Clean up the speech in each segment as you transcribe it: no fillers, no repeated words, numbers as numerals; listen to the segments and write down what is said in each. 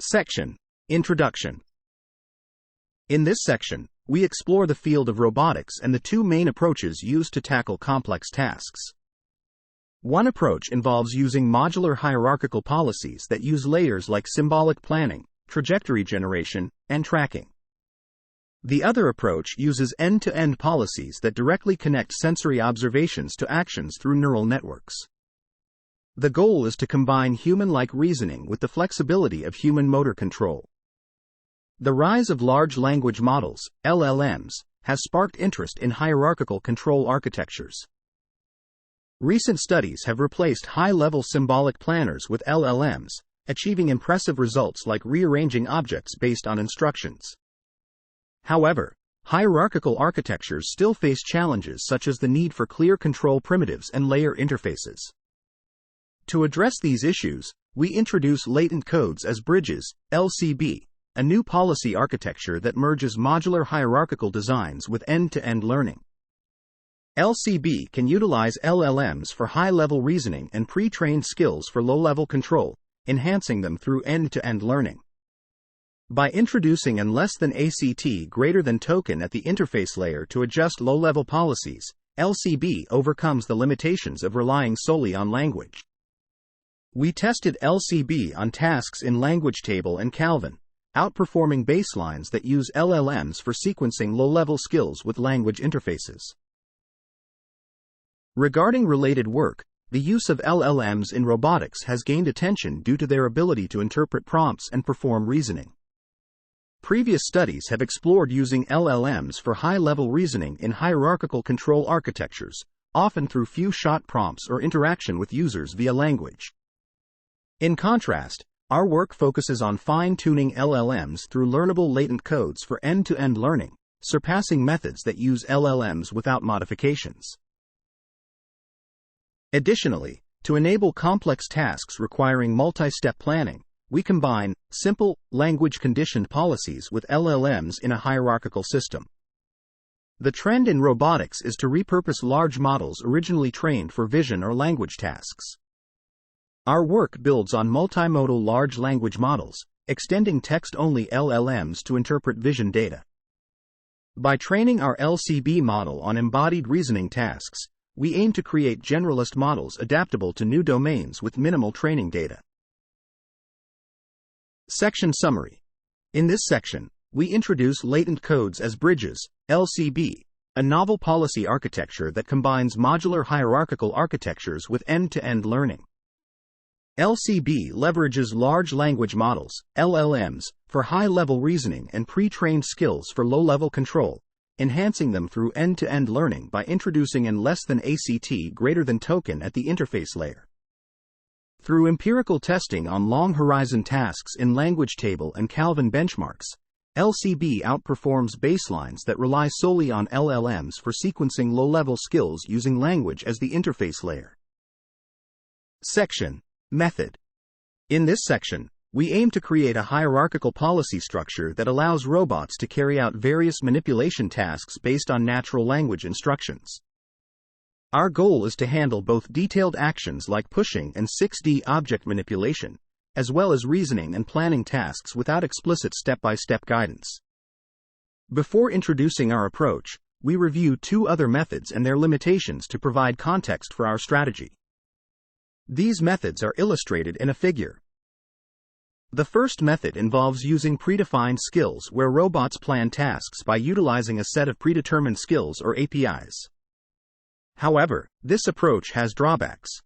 Section: Introduction. In this section, we explore the field of robotics and the two main approaches used to tackle complex tasks. One approach involves using modular hierarchical policies that use layers like symbolic planning, trajectory generation, and tracking. The other approach uses end-to-end policies that directly connect sensory observations to actions through neural networks. The goal is to combine human-like reasoning with the flexibility of human motor control. The rise of large language models, LLMs, has sparked interest in hierarchical control architectures. Recent studies have replaced high-level symbolic planners with LLMs, achieving impressive results like rearranging objects based on instructions. However, hierarchical architectures still face challenges such as the need for clear control primitives and layer interfaces. To address these issues, we introduce latent codes as bridges, LCB, a new policy architecture that merges modular hierarchical designs with end-to-end learning. LCB can utilize LLMs for high-level reasoning and pre-trained skills for low-level control, enhancing them through end-to-end learning. By introducing an less than ACT greater than token at the interface layer to adjust low-level policies, LCB overcomes the limitations of relying solely on language. We tested LCB on tasks in Language Table and Calvin, outperforming baselines that use LLMs for sequencing low-level skills with language interfaces. Regarding related work, the use of LLMs in robotics has gained attention due to their ability to interpret prompts and perform reasoning. Previous studies have explored using LLMs for high-level reasoning in hierarchical control architectures, often through few-shot prompts or interaction with users via language. In contrast, our work focuses on fine-tuning LLMs through learnable latent codes for end-to-end learning, surpassing methods that use LLMs without modifications. Additionally, to enable complex tasks requiring multi-step planning, we combine simple, language-conditioned policies with LLMs in a hierarchical system. The trend in robotics is to repurpose large models originally trained for vision or language tasks. Our work builds on multimodal large language models, extending text-only LLMs to interpret vision data. By training our LCB model on embodied reasoning tasks, we aim to create generalist models adaptable to new domains with minimal training data. Section Summary. In this section, we introduce latent codes as bridges, LCB, a novel policy architecture that combines modular hierarchical architectures with end-to-end learning. LCB leverages large language models, LLMs, for high-level reasoning and pre-trained skills for low-level control, enhancing them through end-to-end learning by introducing an less than ACT greater than token at the interface layer. Through empirical testing on long-horizon tasks in Language Table and Calvin benchmarks, LCB outperforms baselines that rely solely on LLMs for sequencing low-level skills using language as the interface layer. Section: Method. In this section, we aim to create a hierarchical policy structure that allows robots to carry out various manipulation tasks based on natural language instructions. Our goal is to handle both detailed actions like pushing and 6D object manipulation, as well as reasoning and planning tasks without explicit step-by-step guidance. Before introducing our approach, we review two other methods and their limitations to provide context for our strategy. These methods are illustrated in a figure. The first method involves using predefined skills where robots plan tasks by utilizing a set of predetermined skills or APIs. However, this approach has drawbacks.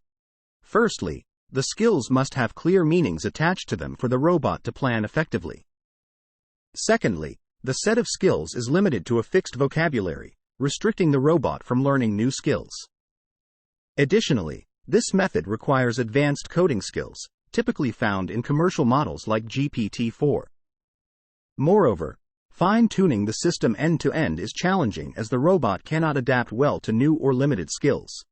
Firstly, the skills must have clear meanings attached to them for the robot to plan effectively. Secondly, the set of skills is limited to a fixed vocabulary, restricting the robot from learning new skills. Additionally, this method requires advanced coding skills, typically found in commercial models like GPT-4. Moreover, fine-tuning the system end-to-end is challenging as the robot cannot adapt well to new or limited skills.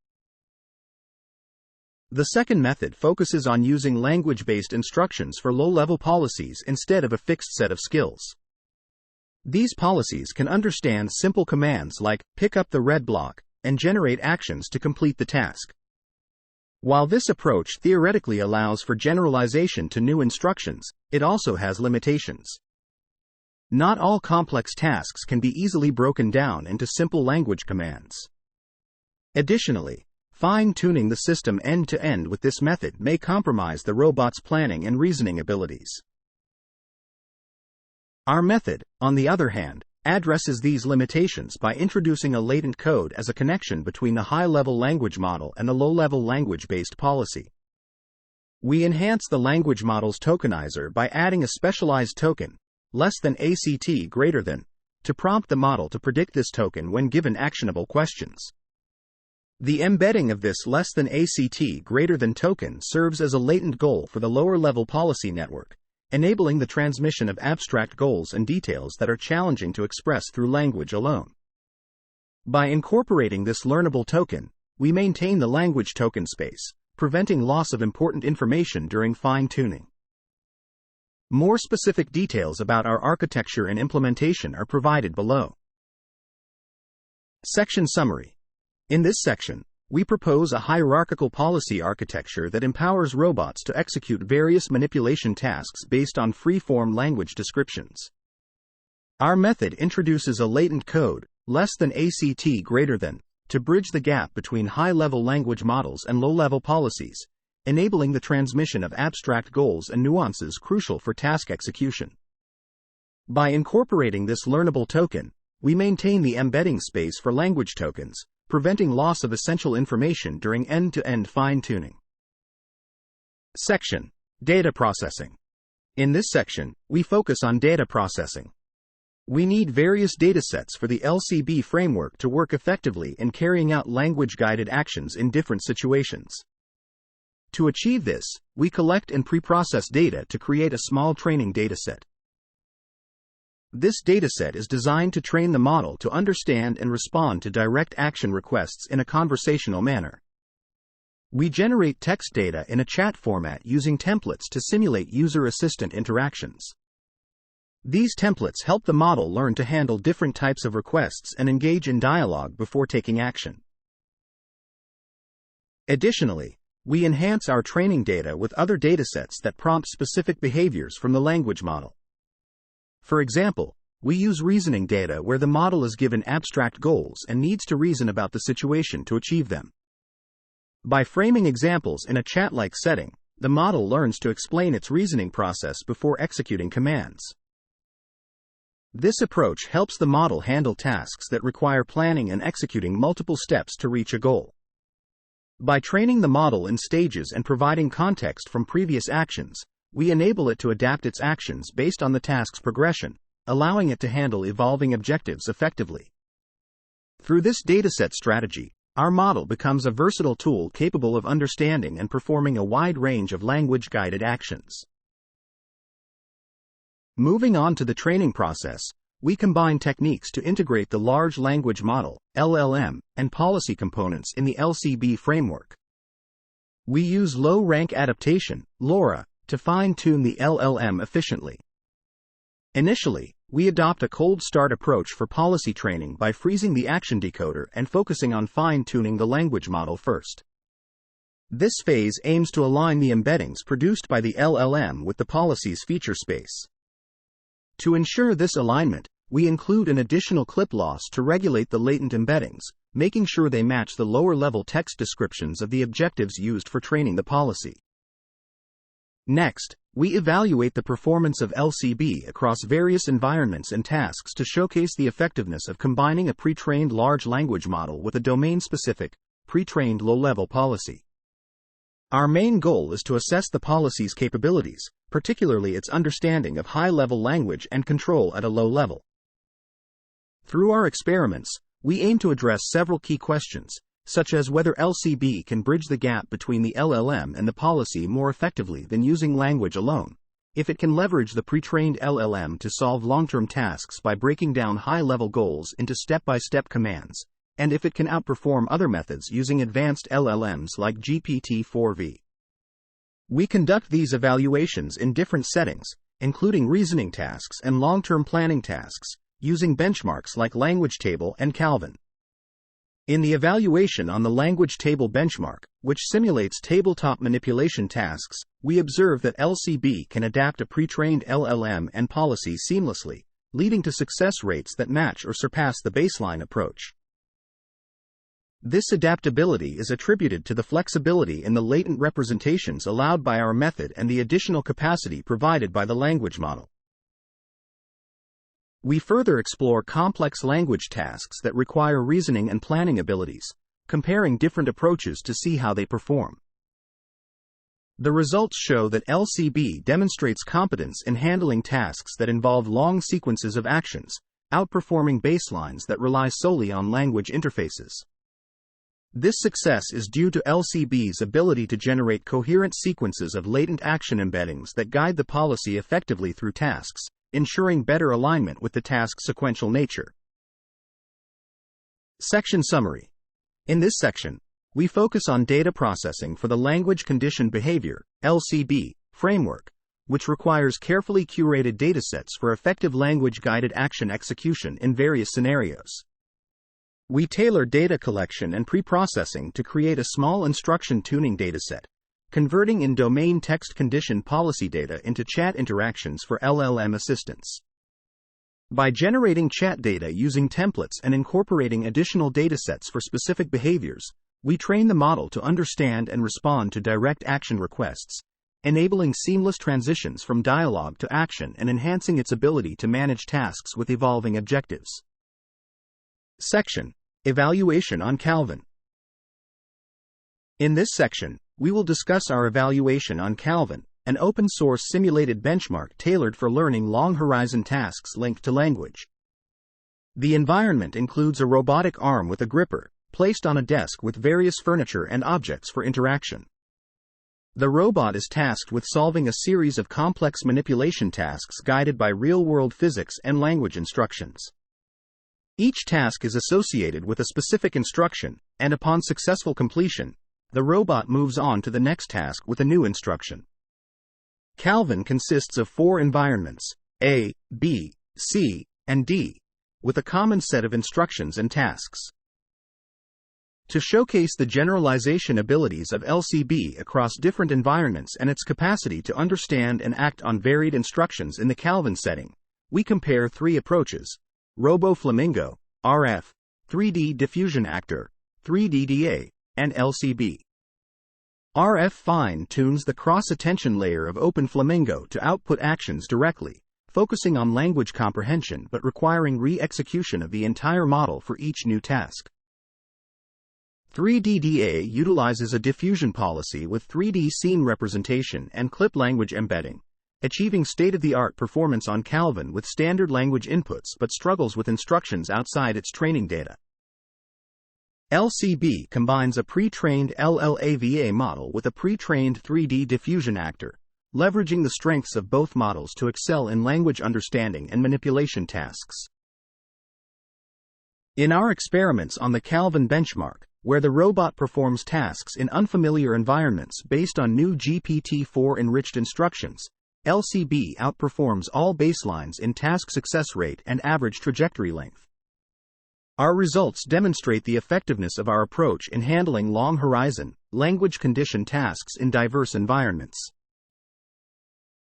The second method focuses on using language-based instructions for low-level policies instead of a fixed set of skills. These policies can understand simple commands like pick up the red block and generate actions to complete the task. While this approach theoretically allows for generalization to new instructions, it also has limitations. Not all complex tasks can be easily broken down into simple language commands. Additionally, fine-tuning the system end-to-end with this method may compromise the robot's planning and reasoning abilities. Our method, on the other hand, addresses these limitations by introducing a latent code as a connection between the high-level language model and the low-level language-based policy. We enhance the language model's tokenizer by adding a specialized token, less than ACT greater than, to prompt the model to predict this token when given actionable questions. The embedding of this less than ACT greater than token serves as a latent goal for the lower-level policy network, enabling the transmission of abstract goals and details that are challenging to express through language alone. By incorporating this learnable token, we maintain the language token space, preventing loss of important information during fine-tuning. More specific details about our architecture and implementation are provided below. Section Summary. In this section, we propose a hierarchical policy architecture that empowers robots to execute various manipulation tasks based on free-form language descriptions. Our method introduces a latent code, less than ACT greater than, to bridge the gap between high-level language models and low-level policies, enabling the transmission of abstract goals and nuances crucial for task execution. By incorporating this learnable token, we maintain the embedding space for language tokens, preventing loss of essential information during end-to-end fine-tuning. Section: Data Processing. In this section, we focus on data processing. We need various datasets for the LCB framework to work effectively in carrying out language-guided actions in different situations. To achieve this, we collect and pre-process data to create a small training dataset. This dataset is designed to train the model to understand and respond to direct action requests in a conversational manner. We generate text data in a chat format using templates to simulate user-assistant interactions. These templates help the model learn to handle different types of requests and engage in dialogue before taking action. Additionally, we enhance our training data with other datasets that prompt specific behaviors from the language model. For example, we use reasoning data where the model is given abstract goals and needs to reason about the situation to achieve them. By framing examples in a chat-like setting, the model learns to explain its reasoning process before executing commands. This approach helps the model handle tasks that require planning and executing multiple steps to reach a goal. By training the model in stages and providing context from previous actions, we enable it to adapt its actions based on the task's progression, allowing it to handle evolving objectives effectively. Through this dataset strategy, our model becomes a versatile tool capable of understanding and performing a wide range of language-guided actions. Moving on to the training process, we combine techniques to integrate the large language model, LLM, and policy components in the LCB framework. We use low-rank adaptation, LoRA, to fine-tune the LLM efficiently. Initially, we adopt a cold start approach for policy training by freezing the action decoder and focusing on fine-tuning the language model first. This phase aims to align the embeddings produced by the LLM with the policy's feature space. To ensure this alignment, we include an additional clip loss to regulate the latent embeddings, making sure they match the lower-level text descriptions of the objectives used for training the policy. Next, we evaluate the performance of LCB across various environments and tasks to showcase the effectiveness of combining a pre-trained large language model with a domain-specific, pre-trained low-level policy. Our main goal is to assess the policy's capabilities, particularly its understanding of high-level language and control at a low level. Through our experiments, we aim to address several key questions, such as whether LCB can bridge the gap between the LLM and the policy more effectively than using language alone, if it can leverage the pre-trained LLM to solve long-term tasks by breaking down high-level goals into step-by-step commands, and if it can outperform other methods using advanced LLMs like GPT-4v. We conduct these evaluations in different settings, including reasoning tasks and long-term planning tasks, using benchmarks like Language Table and Calvin. In the evaluation on the language table benchmark, which simulates tabletop manipulation tasks, we observe that LCB can adapt a pre-trained LLM and policy seamlessly, leading to success rates that match or surpass the baseline approach. This adaptability is attributed to the flexibility in the latent representations allowed by our method and the additional capacity provided by the language model. We further explore complex language tasks that require reasoning and planning abilities, comparing different approaches to see how they perform. The results show that LCB demonstrates competence in handling tasks that involve long sequences of actions, outperforming baselines that rely solely on language interfaces. This success is due to LCB's ability to generate coherent sequences of latent action embeddings that guide the policy effectively through tasks, ensuring better alignment with the task's sequential nature. Section Summary. In this section, we focus on data processing for the Language Conditioned Behavior (LCB) framework, which requires carefully curated datasets for effective language-guided action execution in various scenarios. We tailor data collection and pre-processing to create a small instruction tuning dataset, converting in-domain text condition policy data into chat interactions for LLM assistance. By generating chat data using templates and incorporating additional datasets for specific behaviors, we train the model to understand and respond to direct action requests, enabling seamless transitions from dialogue to action and enhancing its ability to manage tasks with evolving objectives. Section: Evaluation on Calvin. In this section, we will discuss our evaluation on Calvin, an open-source simulated benchmark tailored for learning long-horizon tasks linked to language. The environment includes a robotic arm with a gripper, placed on a desk with various furniture and objects for interaction. The robot is tasked with solving a series of complex manipulation tasks guided by real-world physics and language instructions. Each task is associated with a specific instruction, and upon successful completion, the robot moves on to the next task with a new instruction. Calvin consists of 4 environments, A, B, C, and D, with a common set of instructions and tasks. To showcase the generalization abilities of LCB across different environments and its capacity to understand and act on varied instructions in the Calvin setting, we compare 3 approaches: RoboFlamingo, RF, 3D Diffusion Actor, 3DDA, and LCB. RF fine-tunes the cross-attention layer of OpenFlamingo to output actions directly, focusing on language comprehension but requiring re-execution of the entire model for each new task. 3DDA utilizes a diffusion policy with 3D scene representation and clip language embedding, achieving state-of-the-art performance on Calvin with standard language inputs but struggles with instructions outside its training data. LCB combines a pre-trained LLAVA model with a pre-trained 3D diffusion actor, leveraging the strengths of both models to excel in language understanding and manipulation tasks. In our experiments on the Calvin benchmark, where the robot performs tasks in unfamiliar environments based on new GPT-4 enriched instructions, LCB outperforms all baselines in task success rate and average trajectory length. Our results demonstrate the effectiveness of our approach in handling long-horizon, language-conditioned tasks in diverse environments.